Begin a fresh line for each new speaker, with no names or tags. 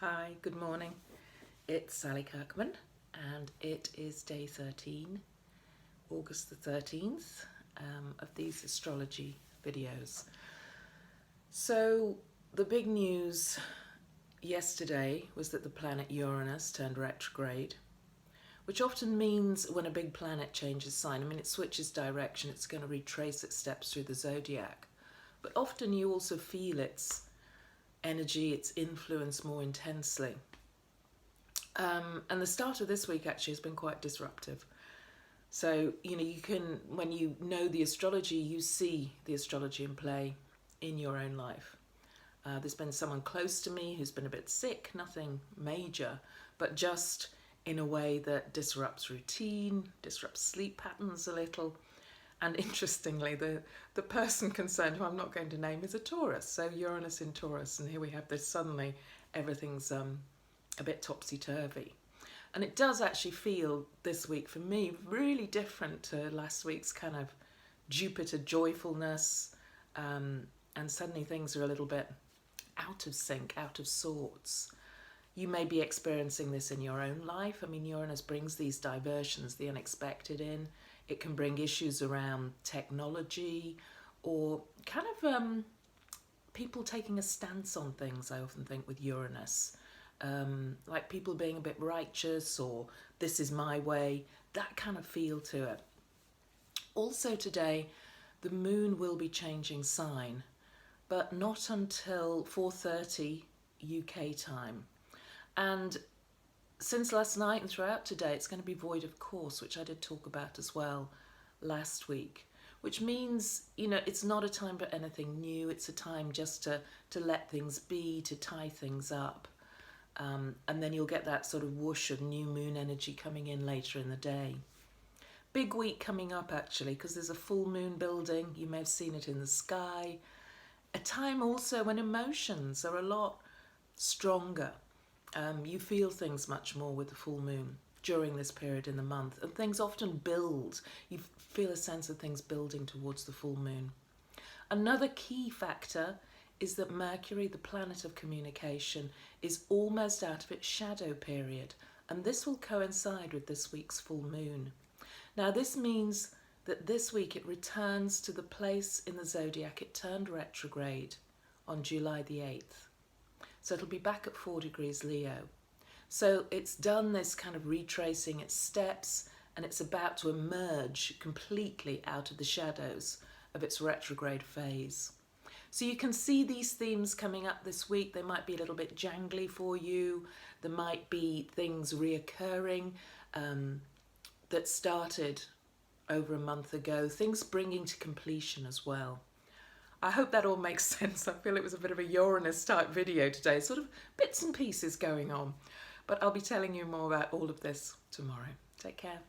Hi, good morning. It's Sally Kirkman and it is day 13, August the 13th, of these astrology videos. So the big news yesterday was that the planet Uranus turned retrograde, which often means when a big planet changes sign, it switches direction, it's going to retrace its steps through the zodiac. But often you also feel its energy, its influence more intensely. And the start of this week actually has been quite disruptive. So, you can, when you know the astrology, you see the astrology in play in your own life. There's been someone close to me who's been a bit sick, nothing major, but just in a way that disrupts routine, disrupts sleep patterns a little. And interestingly, the person concerned, who I'm not going to name, is a Taurus. So Uranus in Taurus, and here we have this suddenly, everything's a bit topsy-turvy. And it does actually feel this week for me really different to last week's kind of Jupiter joyfulness, and suddenly things are a little bit out of sync, out of sorts. You may be experiencing this in your own life. Uranus brings these diversions, the unexpected in. It can bring issues around technology or kind of people taking a stance on things, I often think, with Uranus. Like people being a bit righteous or this is my way, that kind of feel to it. Also today, the moon will be changing sign, but not until 4:30 UK time. And since last night and throughout today, it's going to be void of course, which I did talk about as well last week, which means, it's not a time for anything new. It's a time just to let things be, to tie things up. And then you'll get that sort of whoosh of new moon energy coming in later in the day. Big week coming up, actually, because there's a full moon building. You may have seen it in the sky. A time also when emotions are a lot stronger. You feel things much more with the full moon during this period in the month, and things often build. You feel a sense of things building towards the full moon. Another key factor is that Mercury, the planet of communication, is almost out of its shadow period, and this will coincide with this week's full moon. Now this means that this week it returns to the place in the zodiac it turned retrograde on July the 8th. So it'll be back at 4 degrees Leo. So it's done this kind of retracing its steps, and it's about to emerge completely out of the shadows of its retrograde phase. So you can see these themes coming up this week. They might be a little bit jangly for you. There might be things reoccurring that started over a month ago, things bringing to completion as well. I hope that all makes sense. I feel it was a bit of a Uranus type video today, sort of bits and pieces going on. But I'll be telling you more about all of this tomorrow. Take care.